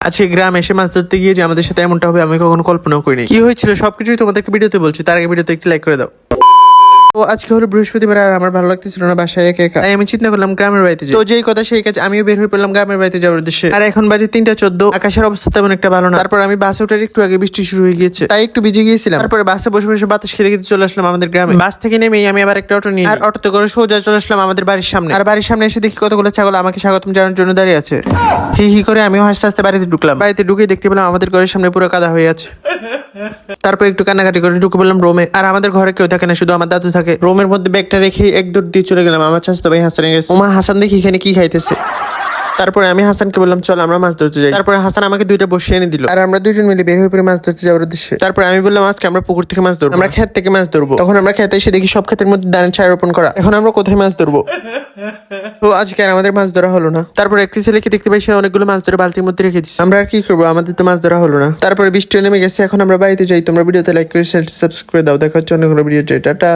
আজকে গ্রামে এসে মাছ ধরতে গিয়ে যে আমাদের সাথে এমনটা হবে আমি কখনো কল্পনাও করিনি। কি হয়েছিল সবকিছুই তোমাদেরকে ভিডিওতে বলছি, তার আগে ভিডিওতে একটি লাইক করে দাও। তো আজকে হলো বৃহস্পতিবার আর আমার ভালো লাগতেছিল না বাসায় একা একা, তাই আমি চিন্তা করলাম গ্রামের বাড়িতে যাই। তো যেই কথা সেই কাজ, আমিও বের হয়ে পড়লাম গ্রামের বাড়িতে যাওয়ার উদ্দেশ্যে। আর এখন বাজে 3:14, আকাশের অবস্থা তেমন একটা ভালো না। তারপর আমি বাসে ওঠার একটু আগে বৃষ্টি শুরু হয়ে গিয়েছে, তাই একটু ভিজে গিয়েছিলাম। তারপরে বাসে বসে বসে বাতাস খেতে খেতে চলে আসলাম আমাদের গ্রামে। বাস থেকে নেমেই আমি আবার একটা অটো নিয়ে, আর অটোতে করে সোজা চলে আসলাম আমাদের বাড়ির সামনে। আর বাড়ির সামনে এসে দেখি কতগুলো ছাগল আমাকে স্বাগতম জানানোর জন্য দাঁড়িয়ে আছে। হি হি করে আমিও হাসতে হাসতে বাড়িতে ঢুকলাম। বাড়িতে ঢুকে দেখতে পেলাম আমাদের ঘরের সামনে পুরো কাদা হয়ে আছে। তারপর একটু কান্নাকাটি করে ঢুকে বললাম রুমে। আর আমাদের ঘরে কেউ থাকে না, শুধু আমার দাদু থাকে। রুমের মধ্যে ব্যাগটা রেখে এক দৌড় দিয়ে চলে গেলাম আমার চাচাতো ভাই হাসানের কাছে। ওমা, হাসান দেখি এখানে কি খাইতেছে। তারপরে আমি হাসানকে বললাম চল আমরা মাছ ধরতে যাই। তারপরে হাসান আমাকে দুইটা বসিয়ে এনে দিল, আর আমরা দুজন মিলে বের হয়ে পড়ে মাছ ধরতে যাওয়ার উদ্দেশ্যে। তারপরে আমি বললাম আজকে আমরা পুকুর থেকে মাছ ধরবো, আমরা ক্ষেত থেকে মাছ ধরবো। তখন আমরা খেতে এসে দেখি সব ক্ষেতের মধ্যে ধানের ছায়া রোপণ করা। এখন আমরা কোথায় মাছ ধরবো? তো আজকে আর আমাদের মাছ ধরা হলো না। তারপর একটি ছেলেকে দেখতে পাই, সে অনেকগুলো মাছ ধরে বালতির মধ্যে রেখে দিচ্ছে। আমরা আর কি করবো, আমাদের তো মাছ ধরা হলো না। তারপরে বৃষ্টি নেমে গেছে, এখন আমরা বাড়িতে যাই। তোমরা ভিডিওতে লাইক করে সাবস্ক্রাইব করে দাও। দেখা হচ্ছে অনেকগুলো ভিডিও। টাটা।